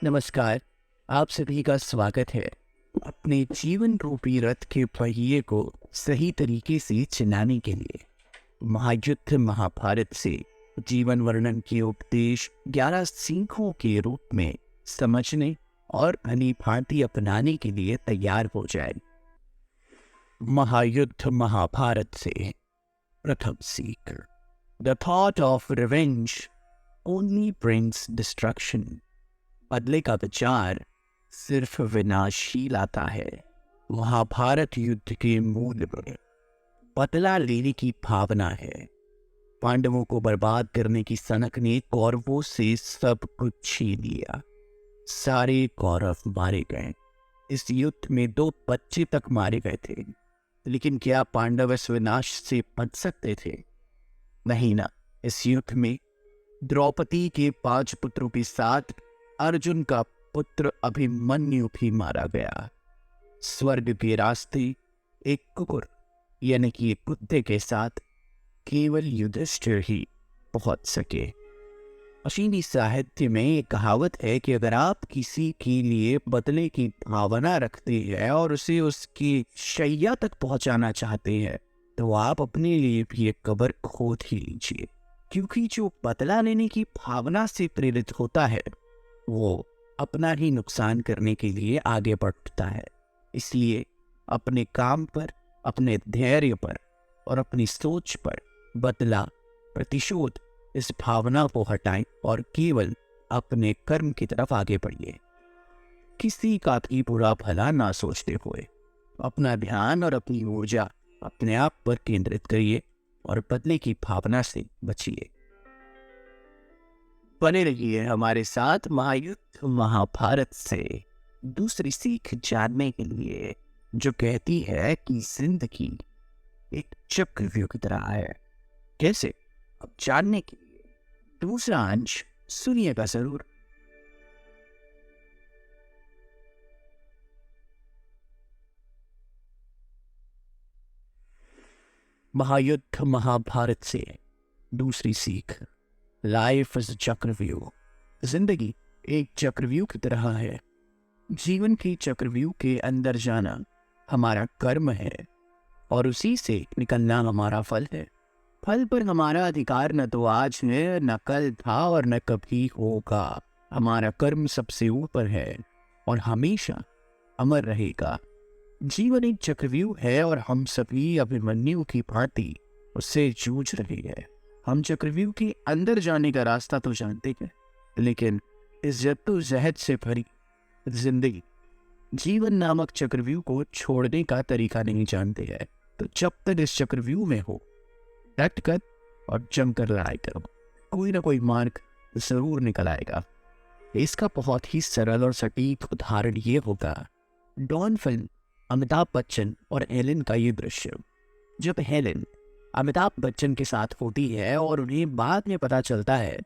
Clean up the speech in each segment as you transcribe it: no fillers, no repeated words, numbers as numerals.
नमस्कार। आप सभी का स्वागत है। अपने जीवन रूपी रथ के पहिए को सही तरीके से चलाने के लिए महायुद्ध महाभारत से जीवन वर्णन के उपदेश 11 सीखों के रूप में समझने और भली भांति अपनाने के लिए तैयार हो जाए। महायुद्ध महाभारत से प्रथम सीख। The thought of revenge only brings destruction. बदले का विचार सिर्फ विनाश ही लाता है। महाभारत युद्ध के मूल में बदला लेने की भावना है। पांडवों को बर्बाद करने की सनक ने कौरवों से सब कुछ छीन लिया। सारे कौरव मारे गए। इस युद्ध में 2 बच्चे तक मारे गए थे, लेकिन क्या पांडव इस विनाश से बच सकते थे? नहीं ना। इस युद्ध में द्रौपदी के 5 पुत्रों के साथ अर्जुन का पुत्र अभिमन्यु भी मारा गया। स्वर्ग के रास्ते एक कुकुर यानी कि एक कुत्ते के साथ केवल युधिष्ठिर ही पहुंच सके। अशीनी साहित्य में एक कहावत है कि अगर आप किसी के लिए बदले की भावना रखते हैं और उसे उसकी शैया तक पहुंचाना चाहते हैं, तो आप अपने लिए भी एक कब्र खोद ही लीजिए, क्योंकि जो बदला लेने की भावना से प्रेरित होता है वो अपना ही नुकसान करने के लिए आगे बढ़ता है। इसलिए अपने काम पर, अपने धैर्य पर और अपनी सोच पर बदला, प्रतिशोध, इस भावना को हटाएं और केवल अपने कर्म की तरफ आगे बढ़िए। किसी का भी बुरा भला ना सोचते हुए अपना ध्यान और अपनी ऊर्जा अपने आप पर केंद्रित करिए और बदले की भावना से बचिए। बने रहिए हमारे साथ महायुद्ध महाभारत से दूसरी सीख जानने के लिए, जो कहती है कि जिंदगी एक चक्रव्यूह की तरह है। कैसे? अब जानने के लिए दूसरा अंश सुनिएगा जरूर। महायुद्ध महाभारत से दूसरी सीख। लाइफ इज चक्रव्यूह। जिंदगी एक चक्रव्यूह की तरह है। जीवन के चक्रव्यूह के अंदर जाना हमारा कर्म है और उसी से निकलना हमारा फल है। फल पर हमारा अधिकार न तो आज है, न कल था और न कभी होगा। हमारा कर्म सबसे ऊपर है और हमेशा अमर रहेगा। जीवन एक चक्रव्यूह है और हम सभी अभिमन्यु की भांति उससे जूझ रहे हैं। हम चक्रव्यूह के अंदर जाने का रास्ता तो जानते हैं, लेकिन इस जद्दोजहद से भरी जिंदगी, जीवन नामक चक्रव्यूह को छोड़ने का तरीका नहीं जानते हैं। तो जब तक इस चक्रव्यूह में हो, डट कर और जमकर लड़ाई करो। कोई ना कोई मार्ग जरूर निकल आएगा। इसका बहुत ही सरल और सटीक उदाहरण ये होगा डॉन फिल्म अमिताभ बच्चन और हेलेन का ये दृश्य। जब हेलेन अमिताभ बच्चन के साथ होती है और उन्हें बाद में पता चलता है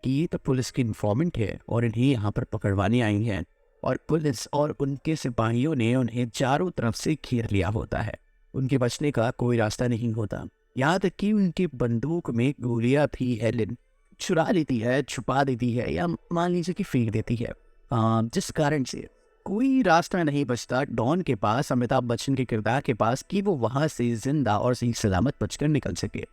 कि ये तो पुलिस की इन्फॉर्मेंट है और इन्हें यहाँ पर पकड़वाने आई हैं, और पुलिस और उनके सिपाहियों ने उन्हें चारों तरफ से घेर लिया होता है। उनके बचने का कोई रास्ता नहीं होता। यहाँ तक कि उनकी बंदूक में गोलियां भी हेलेन चुरा लेती है, छुपा देती है, या मान लीजिए कि फेंक देती है, जिस कारण से कोई रास्ता नहीं बचता डॉन के पास, अमिताभ बच्चन के किरदार के पास, कि वो वहां से जिंदा और सही सलामत बचकर निकल सके,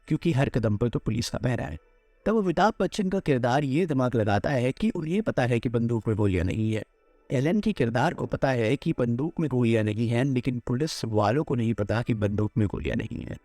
क्योंकि हर कदम पर तो पुलिस का पहरा है। तब अमिताभ बच्चन का किरदार ये दिमाग लगाता है कि उन्हें पता है कि बंदूक में गोलियां नहीं है। एलन के किरदार को पता है कि बंदूक में गोलियां नहीं है, लेकिन पुलिस वालों को नहीं पता कि बंदूक में गोलियां नहीं है।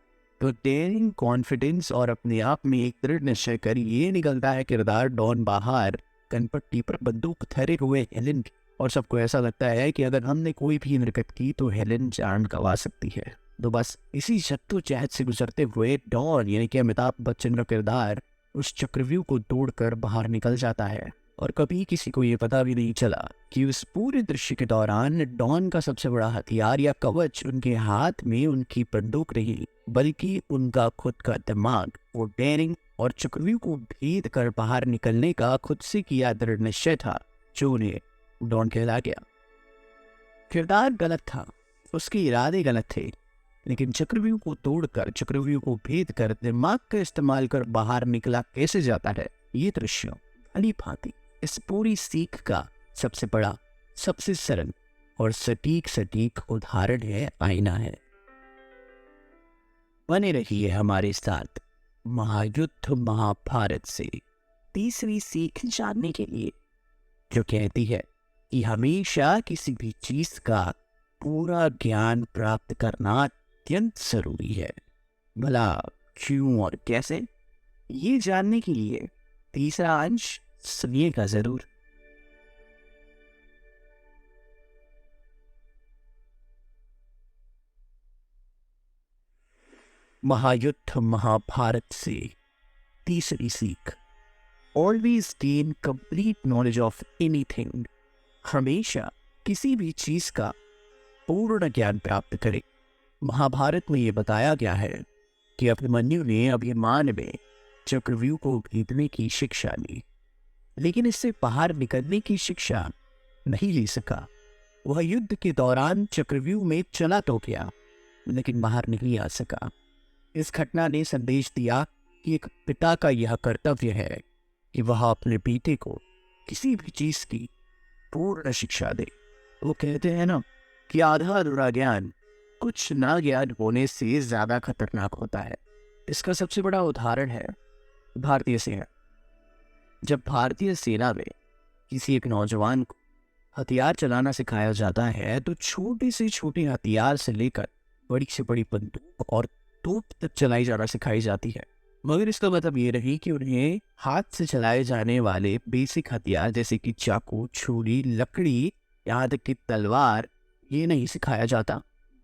तो डेयरिंग, कॉन्फिडेंस और अपने आप में एक दृढ़ निश्चय कर ये निकलता है किरदार डॉन बाहर कनपट्टी पर बंदूक धरे हुए हेलेन, और सबको ऐसा लगता है कि अगर हमने कोई भी हरकत की तो हेलेन जान गंवा सकती है। तो बस इसी जद्दोजहद से गुजरते हुए डॉन यानी कि अमिताभ बच्चन का किरदार उस चक्रव्यूह को तोड़कर बाहर निकल जाता है, और कभी किसी को ये पता भी नहीं चला कि उस पूरे दृश्य के दौरान डॉन का सबसे बड़ा हथियार या कवच उनके हाथ में उनकी बंदूक नहीं, बल्कि उनका खुद का दिमाग, वो डेयरिंग और चक्रव्यूह को भेद कर बाहर निकलने का खुद से किया दृढ़ निश्चय था, जो उन्हें डॉन कहला गया। किरदार गलत था, उसके इरादे गलत थे, लेकिन चक्रव्यूह को तोड़कर, चक्रव्यूह को भेद कर, दिमाग का इस्तेमाल कर बाहर निकला कैसे जाता है, ये दृश्य भली भांति इस पूरी सीख का सबसे बड़ा, सबसे सरल और सटीक सटीक उदाहरण है आईना है। बने रहिए हमारे साथ महायुद्ध महाभारत से तीसरी सीख जानने के लिए, जो कहती है कि हमेशा किसी भी चीज का पूरा ज्ञान प्राप्त करना अत्यंत जरूरी है। भला क्यों और कैसे, ये जानने के लिए तीसरा अंश सुनिएगा जरूर। महायुद्ध महाभारत से तीसरी सीख, always gain complete knowledge of anything. हमेशा किसी भी चीज का पूर्ण ज्ञान प्राप्त करें। महाभारत में यह बताया गया है कि अभिमन्यु ने अभिमान में चक्रव्यूह को भेदने की शिक्षा ली, लेकिन इससे बाहर निकलने की शिक्षा नहीं ले सका। वह युद्ध के दौरान चक्रव्यूह में चला तो गया, लेकिन बाहर नहीं आ सका। इस घटना ने संदेश दिया कि एक पिता का यह कर्तव्य है कि वह अपने बेटे को किसी भी चीज की पूर्ण शिक्षा दे। वो कहते हैं ना कि आधा अधूरा ज्ञान कुछ ना ज्ञान होने से ज्यादा खतरनाक होता है। इसका सबसे बड़ा उदाहरण है भारतीय सेना। जब भारतीय सेना में किसी एक नौजवान को हथियार चलाना सिखाया जाता है तो छोटे से छोटे हथियार से लेकर बड़ी से बड़ी बंदूक और तोप तक चलाई जाना सिखाई जाती है। मगर इसका मतलब ये नहीं कि उन्हें हाथ से चलाए जाने वाले बेसिक हथियार जैसे कि चाकू, छुरी, लकड़ी, यहाँ तक कि तलवार, ये नहीं सिखाया जाता।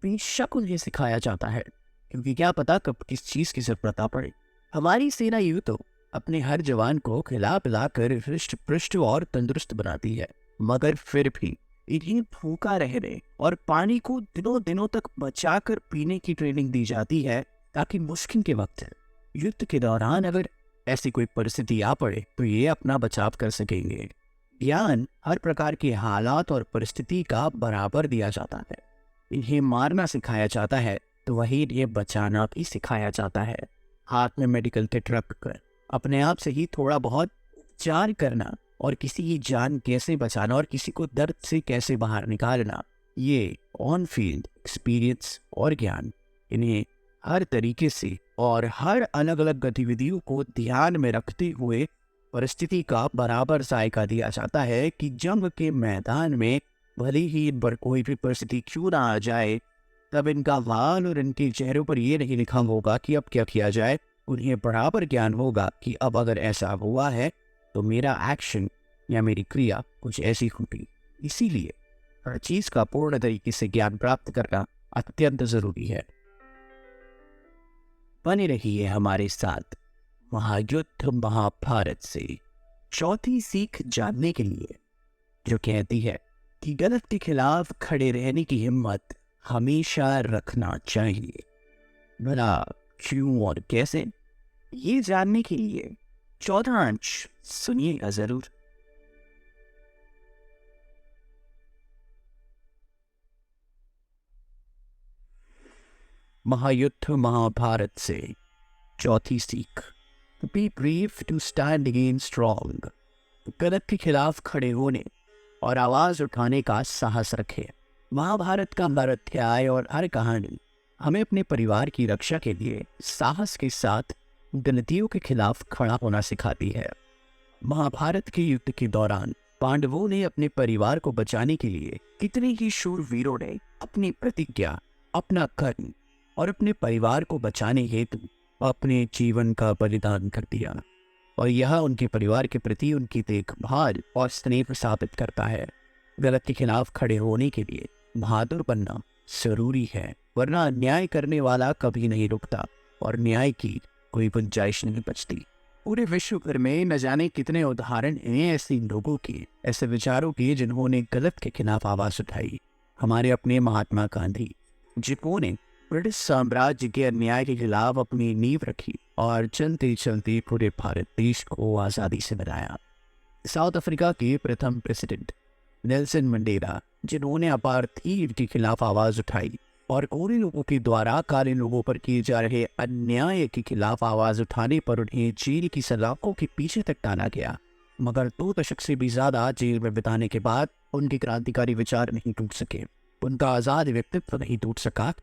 बेशक उन्हें सिखाया जाता है, क्योंकि क्या पता कब किस चीज की जरूरत आ पड़े। हमारी सेना यूं तो अपने हर जवान को खिला पिला कर हृष्ट पुष्ट और तंदुरुस्त बनाती है, मगर फिर भी इन्हें भूखा रहने और पानी को दिनों दिनों तक बचाकर पीने की ट्रेनिंग दी जाती है, ताकि मुश्किल के वक्त युद्ध के दौरान अगर ऐसी कोई परिस्थिति आ पड़े तो ये अपना बचाव कर सकेंगे। ज्ञान हर प्रकार के हालात और परिस्थिति का बराबर दिया जाता है। इन्हें मारना सिखाया जाता है तो वही इन्हें बचाना भी सिखाया जाता है। हाथ में मेडिकल किट रख कर अपने आप से ही थोड़ा बहुत उपचार करना और किसी की जान कैसे बचाना और किसी को दर्द से कैसे बाहर निकालना, ये ऑन फील्ड एक्सपीरियंस और ज्ञान। इन्हें हर तरीके से और हर अलग अलग गतिविधियों को ध्यान में रखते हुए परिस्थिति का बराबर जायका दिया जाता है कि जंग के मैदान में भले ही इन पर कोई भी परिस्थिति क्यों ना आ जाए, तब इनका वाल और इनके चेहरों पर यह नहीं लिखा होगा कि अब क्या किया जाए। उन्हें बराबर ज्ञान होगा कि अब अगर ऐसा हुआ है तो मेरा एक्शन या मेरी क्रिया कुछ ऐसी होगी। इसीलिए हर चीज का पूर्ण तरीके से ज्ञान प्राप्त करना अत्यंत जरूरी है। बने रहिए हमारे साथ महायुद्ध महाभारत से चौथी सीख जानने के लिए, जो कहती है कि गलत के खिलाफ खड़े रहने की हिम्मत हमेशा रखना चाहिए। भला क्यों और कैसे, ये जानने के लिए चौथा अंश सुनिएगा जरूर। महायुद्ध महाभारत से चौथी सीख, be brave to stand against strong. गलत के खिलाफ खड़े होने और आवाज उठाने का साहस रखें। महाभारत का हर अध्याय और हर कहानी हमें अपने परिवार की रक्षा के लिए साहस के साथ गलतियों के खिलाफ खड़ा होना सिखाती है। महाभारत के युद्ध के दौरान पांडवों ने अपने परिवार को बचाने के लिए कितने ही शूरवीरों ने अपनी प्रतिज्ञा, अपना कर्म और अपने परिवार को बचाने हेतु अपने जीवन का बलिदान कर दिया, और यह उनके परिवार के प्रति उनकी देखभाल और स्नेह साबित करता है। गलत के खिलाफ खड़े होने के लिए बहादुर बनना जरूरी है, वरना अन्याय करने वाला कभी नहीं रुकता और न्याय की कोई गुंजाइश नहीं बचती। पूरे विश्व भर में न जाने कितने उदाहरण हैं ऐसे लोगों के, ऐसे विचारों के जिन्होंने गलत के खिलाफ आवाज उठाई। हमारे अपने महात्मा गांधी, जिन्होंने ब्रिटिश साम्राज्य के अन्याय के खिलाफ अपनी नींव रखी और चलते चलते पूरे भारत देश को आज़ादी से बनाया। साउथ अफ्रीका के प्रथम प्रेसिडेंट नेल्सन मंडेला, जिन्होंने अपार्थाइड के खिलाफ आवाज उठाई और गोरे लोगों के द्वारा काले लोगों पर किए जा रहे अन्याय के खिलाफ आवाज उठाने पर उन्हें जेल की सलाखों के पीछे तक टाला गया। मगर 2 दशक से भी ज्यादा जेल में बिताने के बाद उनके क्रांतिकारी विचार नहीं टूट सके, उनका आज़ाद व्यक्तित्व नहीं टूट सका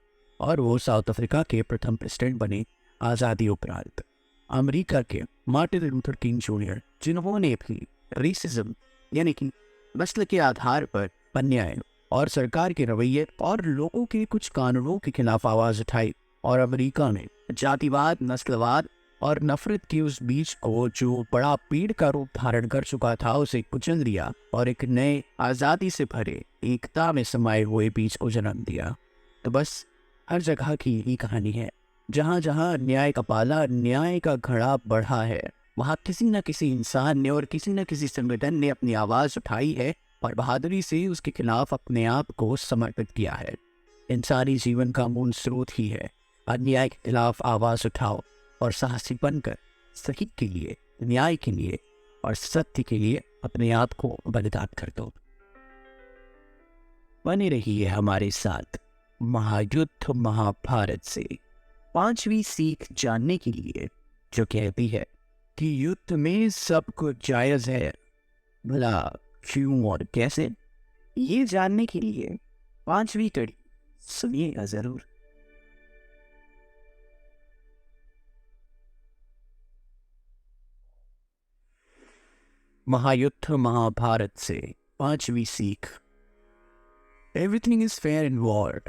और वो साउथ अफ्रीका के प्रथम प्रेसिडेंट बने आज़ादी उपरांत। अमेरिका के मार्टिन लूथर किंग जूनियर, जिन्होंने भी रेसिज्म यानी कि नस्ल के आधार पर अन्याय और सरकार के रवैये और लोगों के कुछ कानूनों के खिलाफ आवाज उठाई और अमेरिका में जातिवाद, नस्लवाद और नफरत के उस बीच को जो बड़ा पेड़ का रूप धारण कर चुका था उसे कुचल दिया और एक नए आज़ादी से भरे एकता में समाये हुए बीज को जन्म दिया। तो बस हर जगह की यही कहानी है, जहाँ जहाँ अन्याय का पाला, अन्याय का घड़ा बढ़ा है, वहाँ किसी न किसी इंसान ने और किसी न किसी संगठन ने अपनी आवाज़ उठाई है और बहादुरी से उसके खिलाफ अपने आप को समर्पित किया है। इंसानी जीवन का मूल स्रोत ही है अन्याय के खिलाफ आवाज़ उठाओ और साहसी बनकर सही के लिए, न्याय के लिए और सत्य के लिए अपने आप को बलिदान कर दो। बने रहिए हमारे साथ महायुद्ध महाभारत से 5वीं सीख जानने के लिए, जो कहती है कि युद्ध में सब कुछ जायज है, भला क्यों और कैसे। ये जानने के लिए 5वीं कड़ी सुनिएगा जरूर। महायुद्ध महाभारत से 5वीं सीख। Everything is fair in war.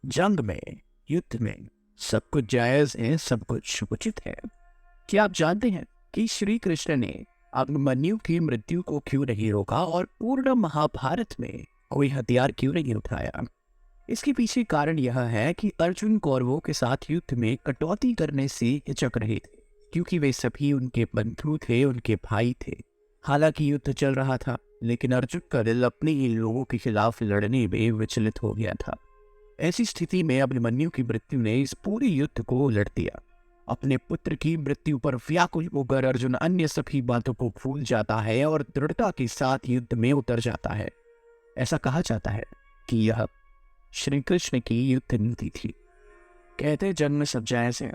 जंग में, युद्ध में सब कुछ जायज है, सब कुछ उचित है। क्या आप जानते हैं कि श्री कृष्ण ने अभिमन्यु की मृत्यु को क्यों नहीं रोका और पूर्ण महाभारत में कोई हथियार क्यों नहीं उठाया? इसके पीछे कारण यह है कि अर्जुन कौरवों के साथ युद्ध में कटौती करने से हिचक रहे थे, क्योंकि वे सभी उनके बंधु थे, उनके भाई थे। हालांकि युद्ध चल रहा था, लेकिन अर्जुन का दिल अपने ही लोगों के खिलाफ लड़ने में विचलित हो गया था। ऐसी स्थिति में अभिमन्यु की मृत्यु ने इस पूरे युद्ध को उलट दिया। अपने पुत्र की मृत्यु पर व्याकुल होकर अर्जुन अन्य सभी बातों को भूल जाता है और दृढ़ता के साथ युद्ध में उतर जाता है। ऐसा कहा जाता है कि यह श्री कृष्ण की युद्ध नीति थी। कहते जन्म में सब जायज है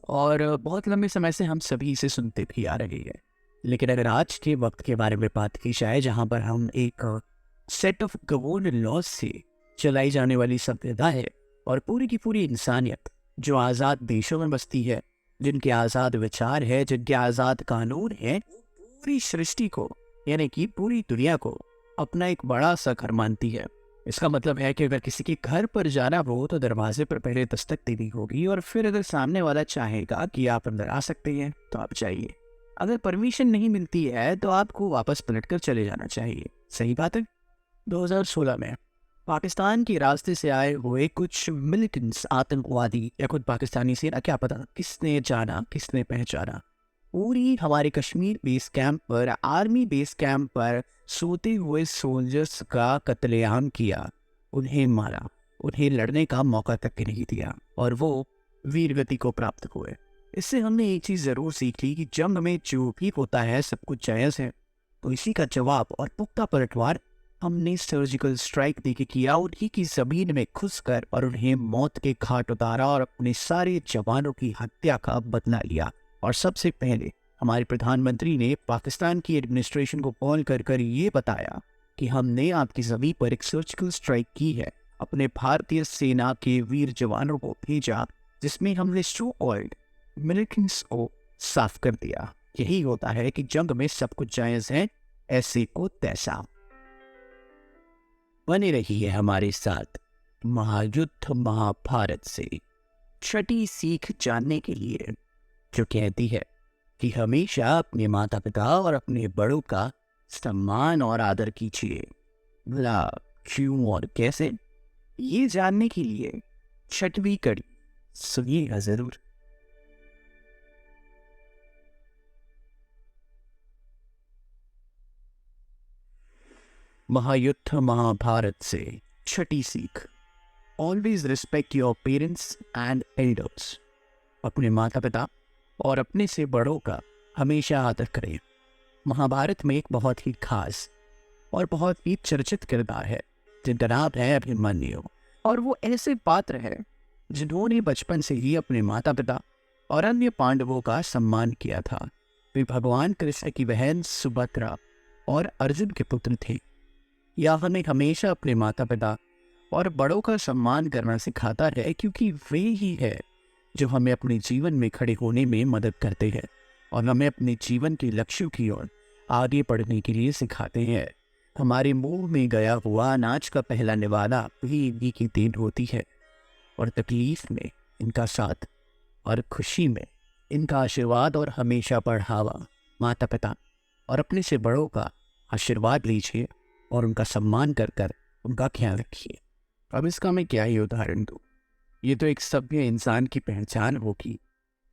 और बहुत लंबे समय से हम सभी इसे सुनते भी आ रहे हैं। लेकिन अगर आज के वक्त के बारे में बात की जाए, जहाँ पर हम एक सेट ऑफ गवर्न लॉज से चलाई जाने वाली सभ्यता है और पूरी की पूरी इंसानियत जो आज़ाद देशों में बसती है, जिनके आज़ाद विचार है, जिनके आज़ाद कानून है, पूरी सृष्टि को यानी कि पूरी दुनिया को अपना एक बड़ा सा घर मानती है। इसका मतलब है कि अगर किसी के घर पर जाना हो तो दरवाजे पर पहले दस्तक देनी होगी और फिर अगर सामने वाला चाहेगा कि आप अंदर आ सकते हैं तो आप जाइए। अगर परमिशन नहीं मिलती है तो आपको वापस पलटकर चले जाना चाहिए। सही बात है। 2016 में पाकिस्तान के रास्ते से आए हुए कुछ मिलिटेंट्स, आतंकवादी या खुद पाकिस्तानी सेना, क्या पता किसने जाना किसने पहचाना, पूरी हमारे कश्मीर बेस कैंप पर, आर्मी बेस कैंप पर सोते हुए सोल्जर्स का कत्लेआम किया, उन्हें मारा, उन्हें लड़ने का मौका तक नहीं दिया और वो वीरगति को प्राप्त हुए। इससे हमने एक चीज़ ज़रूर सीखी कि जंग में जो भी होता है सब कुछ जायज़ है। तो इसी का जवाब और पुख्ता पलटवार हमने सर्जिकल स्ट्राइक देके किया, उन्हीं की ज़मीन में घुसकर और उन्हें मौत के घाट उतारा और अपने सारे जवानों की हत्या का बदला लिया। और सबसे पहले हमारे प्रधानमंत्री ने पाकिस्तान की एडमिनिस्ट्रेशन को कॉल कर ये बताया कि हमने आपकी ज़मीन पर एक सर्जिकल स्ट्राइक की है। अपने भारतीय सेना के वीर जवानों को भेजा, जिसमें हमने सो कॉल्ड मिलिटेंट्स को साफ कर दिया। यही होता है कि जंग में सब कुछ जायज़ है, ऐसे को तैसा। बने रहिए हमारे साथ महायुद्ध महाभारत से 6ठी सीख जानने के लिए, जो कहती है कि हमेशा अपने माता पिता और अपने बड़ों का सम्मान और आदर कीजिए। भला क्यों और कैसे, ये जानने के लिए 6वीं कड़ी सुनिएगा जरूर। महायुद्ध महाभारत से 6ठी सीख। Always respect your parents and elders. अपने माता पिता और अपने से बड़ों का हमेशा आदर करें। महाभारत में एक बहुत ही खास और बहुत ही चर्चित किरदार है जिनका नाम है अभिमन्यु, और वो ऐसे पात्र है जिन्होंने बचपन से ही अपने माता पिता और अन्य पांडवों का सम्मान किया था। वे भगवान कृष्ण की बहन सुभद्रा और अर्जुन के पुत्र थे। यह हमें हमेशा अपने माता पिता और बड़ों का सम्मान करना सिखाता है, क्योंकि वे ही है जो हमें अपने जीवन में खड़े होने में मदद करते हैं और हमें अपने जीवन के लक्ष्यों की ओर आगे बढ़ने के लिए सिखाते हैं। हमारे मुंह में गया हुआ अनाज का पहला निवाला भी इन्हीं की देन होती है, और तकलीफ में इनका साथ और खुशी में इनका आशीर्वाद और हमेशा बढ़ावा। माता पिता और अपने से बड़ों का आशीर्वाद लीजिए और उनका सम्मान कर कर उनका ख्याल रखिए। अब इसका मैं क्या ही उदाहरण दूँ। ये तो एक सभ्य इंसान की पहचान होगी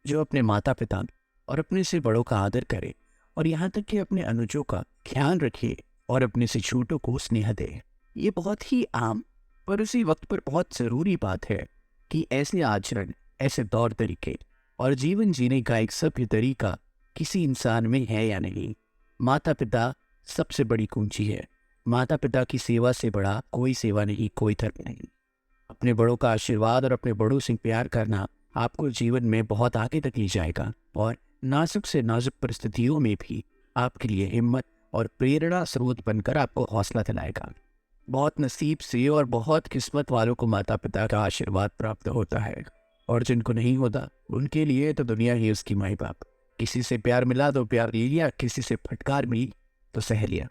जो अपने माता पिता और अपने से बड़ों का आदर करे और यहाँ तक कि अपने अनुजों का ख्याल रखे और अपने से छोटों को स्नेह दे। ये बहुत ही आम पर उसी वक्त पर बहुत ज़रूरी बात है कि ऐसे आचरण, ऐसे तौर तरीके और जीवन जीने का एक सभ्य तरीका किसी इंसान में है या नहीं। माता पिता सबसे बड़ी कुंजी है। माता पिता की सेवा से बड़ा कोई सेवा नहीं, कोई धर्म नहीं। अपने बड़ों का आशीर्वाद और अपने बड़ों से प्यार करना आपको जीवन में बहुत आगे तक ले जाएगा और नाजुक से नाजुक परिस्थितियों में भी आपके लिए हिम्मत और प्रेरणा स्रोत बनकर आपको हौसला दिलाएगा। बहुत नसीब से और बहुत किस्मत वालों को माता पिता का आशीर्वाद प्राप्त होता है, और जिनको नहीं होता उनके लिए तो दुनिया ही उसकी माई बाप। किसी से प्यार मिला तो प्यार ले लिया, किसी से फटकार मिली तो सह लिया।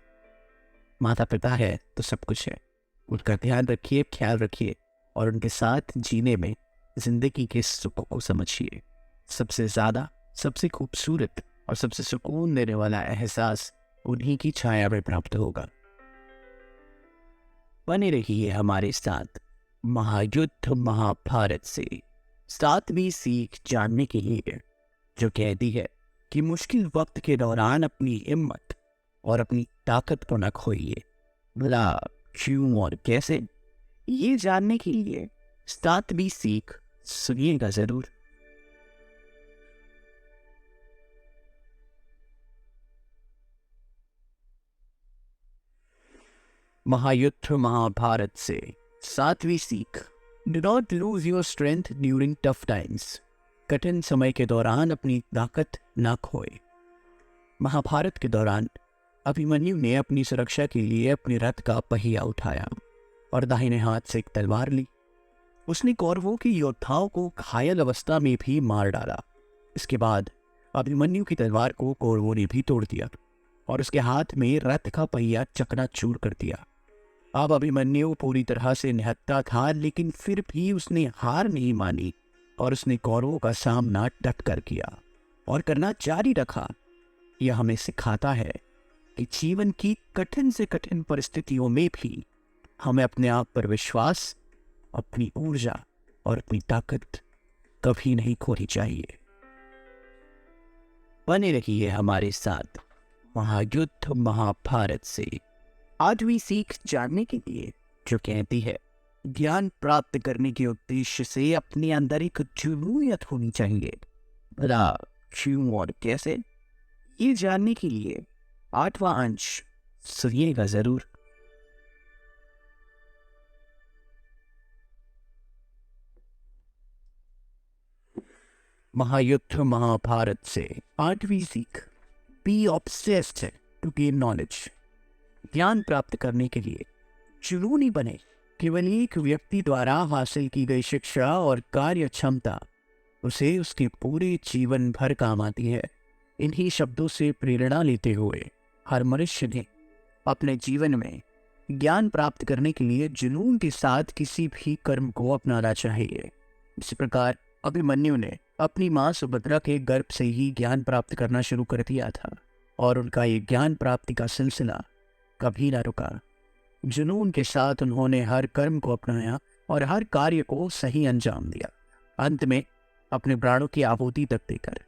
माता पिता है तो सब कुछ है। उनका ध्यान रखिए, ख्याल रखिए और उनके साथ जीने में जिंदगी के सुख को समझिए। सबसे ज़्यादा, सबसे खूबसूरत और सबसे सुकून देने वाला एहसास उन्हीं की छाया में प्राप्त होगा। बने रहिए हमारे साथ महायुद्ध महाभारत से 7वीं सीख जानने के लिए, जो कहती है कि मुश्किल वक्त के दौरान अपनी हिम्मत और अपनी ताकत को न खोइए। भला क्यों और कैसे, ये जानने के लिए 7वीं सीख सुनिएगा जरूर। महायुद्ध महाभारत से 7वीं सीख, do not lose your strength during tough times. कठिन समय के दौरान अपनी ताकत न खोए। महाभारत के दौरान अभिमन्यु ने अपनी सुरक्षा के लिए अपने रथ का पहिया उठाया और दाहिने हाथ से एक तलवार ली। उसने कौरवों के योद्धाओं को घायल अवस्था में भी मार डाला। इसके बाद अभिमन्यु की तलवार को कौरवों ने भी तोड़ दिया और उसके हाथ में रथ का पहिया चकनाचूर कर दिया। अब अभिमन्यु पूरी तरह से निहत्था था, लेकिन फिर भी उसने हार नहीं मानी और उसने कौरवों का सामना डट कर किया और करना जारी रखा। यह हमें सिखाता है कि जीवन की कठिन से कठिन परिस्थितियों में भी हमें अपने आप पर विश्वास, अपनी ऊर्जा और अपनी ताकत कभी नहीं खोनी चाहिए। बने रहिए हमारे साथ महायुद्ध महाभारत से 8वीं सीख जानने के लिए, जो कहती है ज्ञान प्राप्त करने के उद्देश्य से अपने अंदर एक जुनूनियत होनी चाहिए। भला क्यों और कैसे, ये जानने के लिए 8वां अंश सुनिएगा जरूर। महायुद्ध महाभारत से 8वीं सीख, be obsessed to gain knowledge. ज्ञान प्राप्त करने के लिए जुनूनी बने। केवल एक व्यक्ति द्वारा हासिल की गई शिक्षा और कार्य क्षमता उसे उसके पूरे जीवन भर काम आती है। इन्हीं शब्दों से प्रेरणा लेते हुए हर मनुष्य ने अपने जीवन में ज्ञान प्राप्त करने के लिए जुनून के साथ किसी भी कर्म को अपनाना चाहिए। इसी प्रकार अभिमन्यु ने अपनी माँ सुभद्रा के गर्भ से ही ज्ञान प्राप्त करना शुरू कर दिया था और उनका ये ज्ञान प्राप्ति का सिलसिला कभी न रुका। जुनून के साथ उन्होंने हर कर्म को अपनाया और हर कार्य को सही अंजाम दिया, अंत में अपने प्राणों की आहुति तक देकर।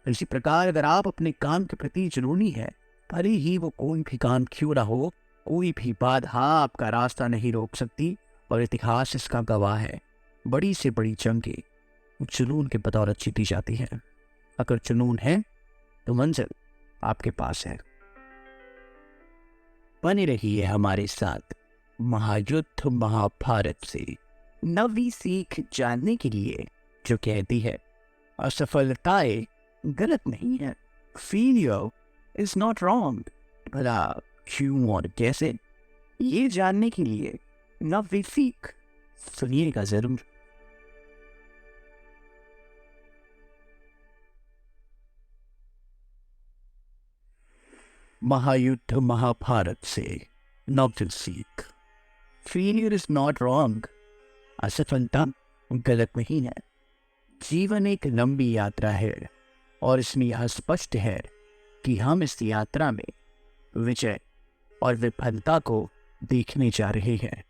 इसी प्रकार अगर आप अपने काम के प्रति जुनूनी है, भले ही वो कोई भी काम क्यों ना हो, कोई भी बाधा आपका रास्ता नहीं रोक सकती और इतिहास इसका गवाह है। बड़ी से बड़ी जंगें जुनून के बदौलत जीती जाती है। अगर जुनून है तो मंजिल आपके पास है। बने रहिए हमारे साथ महायुद्ध महाभारत से 9वीं सीख जानने के लिए, जो कहती है असफलताएं गलत नहीं है, फेलियर इज नॉट रॉन्ग। भला क्यों और कैसे, ये जानने के लिए नवी सीख सुनिएगा जरूर। महायुद्ध महाभारत से नॉवल सीख। Failure is not wrong. असफलता गलत नहीं है। जीवन एक लंबी यात्रा है और इसमें यह स्पष्ट है कि हम इस यात्रा में विजय और विफलता को देखने जा रहे हैं।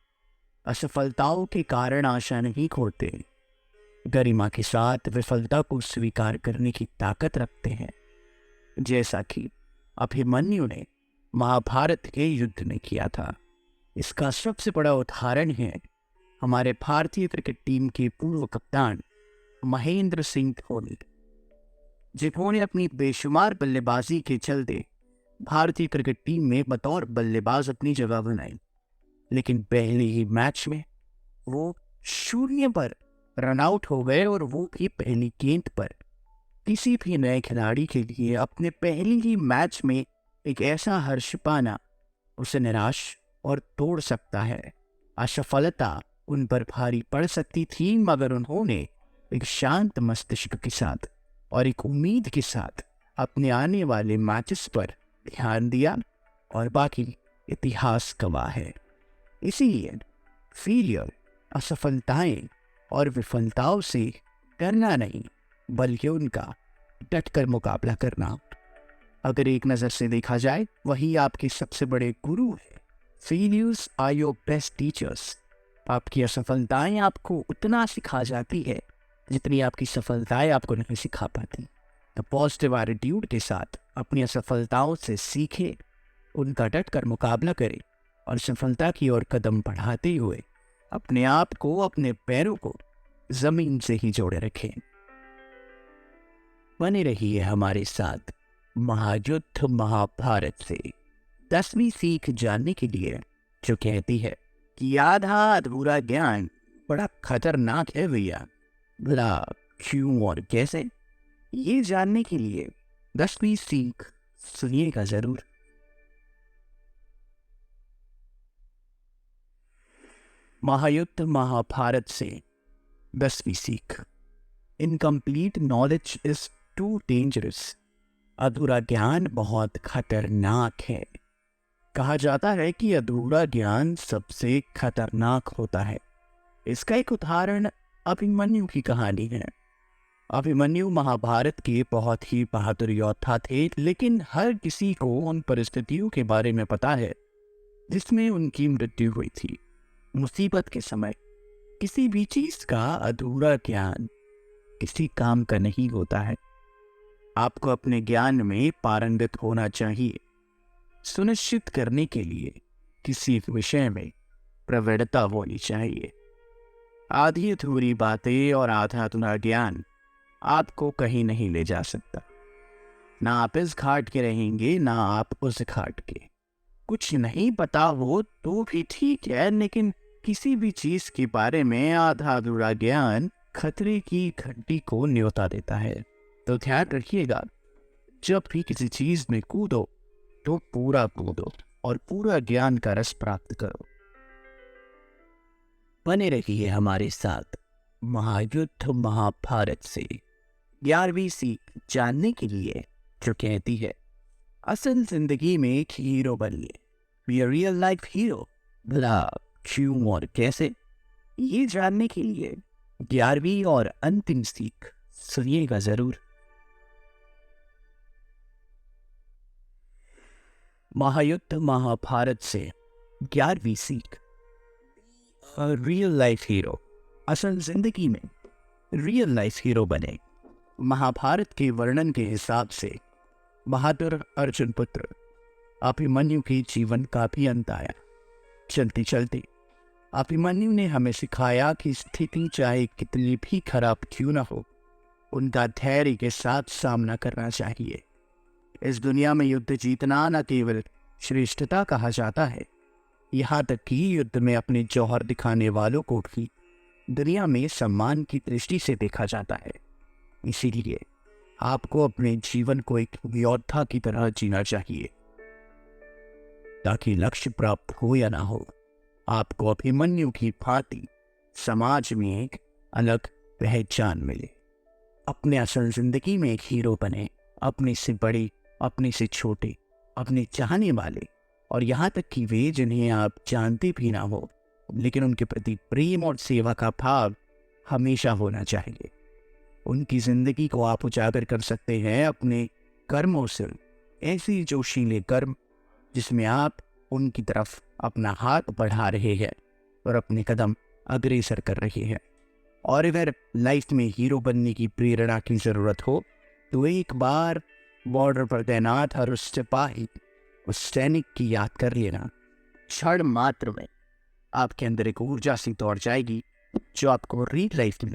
असफलताओं के कारण आशा नहीं खोते, गरिमा के साथ विफलता को स्वीकार करने की ताकत रखते हैं, जैसा कि अभिमन्यु ने महाभारत के युद्ध में किया था। इसका सबसे बड़ा उदाहरण है हमारे भारतीय क्रिकेट टीम के पूर्व कप्तान महेंद्र सिंह धोनी, जिन्होंने अपनी बेशुमार बल्लेबाजी के चलते भारतीय क्रिकेट टीम में बतौर बल्लेबाज अपनी जगह बनाई। लेकिन पहले ही मैच में वो 0 पर रन आउट हो गए, और वो भी पहली गेंद पर। किसी भी नए खिलाड़ी के लिए अपने पहले ही मैच में एक ऐसा हर्ष पाना उसे निराश और तोड़ सकता है। असफलता उन पर भारी पड़ सकती थी, मगर उन्होंने एक शांत मस्तिष्क के साथ और एक उम्मीद के साथ अपने आने वाले मैचेस पर ध्यान दिया, और बाकी इतिहास गवाह है। इसीलिए फेलियर, असफलताएं और विफलताओं से डरना नहीं, बल्कि उनका डटकर मुकाबला करना, अगर एक नज़र से देखा जाए, वही आपके सबसे बड़े गुरु है। Failures are your best teachers. आपकी असफलताएं आपको उतना सिखा जाती है जितनी आपकी सफलताएं आपको नहीं सिखा पाती। तो पॉजिटिव एटीट्यूड के साथ अपनी असफलताओं से सीखें, उनका डटकर मुकाबला करें, और सफलता की ओर कदम बढ़ाते हुए अपने आप को, अपने पैरों को जमीन से ही जोड़े रखें। बने रहिए हमारे साथ महायुद्ध महाभारत से 10वीं सीख जानने के लिए, जो कहती है कि आधा अधूरा ज्ञान बड़ा खतरनाक है भैया। भला क्यों और कैसे, ये जानने के लिए 10वीं सीख सुनिएगा जरूर। महायुद्ध महाभारत से 10वीं सीख। Incomplete knowledge is too dangerous. अधूरा ज्ञान बहुत खतरनाक है। कहा जाता है कि अधूरा ज्ञान सबसे खतरनाक होता है। इसका एक उदाहरण अभिमन्यु की कहानी है। अभिमन्यु महाभारत के बहुत ही बहादुर योद्धा थे, लेकिन हर किसी को उन परिस्थितियों के बारे में पता है जिसमें उनकी मृत्यु हुई थी। मुसीबत के समय किसी भी चीज का अधूरा ज्ञान किसी काम का नहीं होता है। आपको अपने ज्ञान में पारंगत होना चाहिए। सुनिश्चित करने के लिए किसी विषय में प्रवीणता होनी चाहिए। आधी अधूरी बातें और आधा अधूरा ज्ञान आपको कहीं नहीं ले जा सकता। ना आप इस घाट के रहेंगे, ना आप उस घाट के। कुछ नहीं पता हो तो भी ठीक है, लेकिन किसी भी चीज के बारे में आधा अधूरा ज्ञान खतरे की घंटी को न्योता देता है। तो ध्यान रखिएगा, जब भी किसी चीज में कूदो तो पूरा कूदो और पूरा ज्ञान का रस प्राप्त करो। बने रहिए हमारे साथ महायुद्ध महाभारत से 11वीं सीख जानने के लिए, जो कहती है असल जिंदगी में एक हीरो बनिए। Be a real life hero. भला क्यों और कैसे, ये जानने के लिए 11वीं और अंतिम सीख सुनिएगा जरूर। महायुद्ध महाभारत से 11वीं सीख। Real life hero. असल जिंदगी में रियल लाइफ हीरो बने। महाभारत के वर्णन के हिसाब से बहादुर अर्जुन पुत्र अभिमन्यु के जीवन का भी अंत आया। चलते चलते अभिमन्यु ने हमें सिखाया कि स्थिति चाहे कितनी भी खराब क्यों न हो, उनका धैर्य के साथ सामना करना चाहिए। इस दुनिया में युद्ध जीतना न केवल श्रेष्ठता कहा जाता है, यहाँ तक कि युद्ध में अपने जौहर दिखाने वालों को भी दुनिया में सम्मान की दृष्टि से देखा जाता है। इसीलिए आपको अपने जीवन को एक योद्धा की तरह जीना चाहिए, ताकि लक्ष्य प्राप्त हो या ना हो, आपको अभिमन्यु की भांति समाज में एक अलग पहचान मिले। अपने असल जिंदगी में एक हीरो बने, अपने से बड़े, अपने से छोटे, अपने चाहने वाले और यहाँ तक कि वे जिन्हें आप जानते भी ना हो, लेकिन उनके प्रति प्रेम और सेवा का भाव हमेशा होना चाहिए। उनकी जिंदगी को आप उजागर कर सकते हैं अपने कर्मों से, ऐसे जोशीले कर्म जिसमें आप उनकी तरफ अपना हाथ बढ़ा रहे हैं और अपने कदम अग्रसर कर रहे हैं। और अगर लाइफ में हीरो बनने की प्रेरणा की जरूरत हो तो एक बार बॉर्डर पर तैनात हर उस सिपाही, उस सैनिक की याद कर लेना। क्षण मात्र में आपके अंदर एक ऊर्जा सी दौड़ जाएगी जो आपको रियल लाइफ में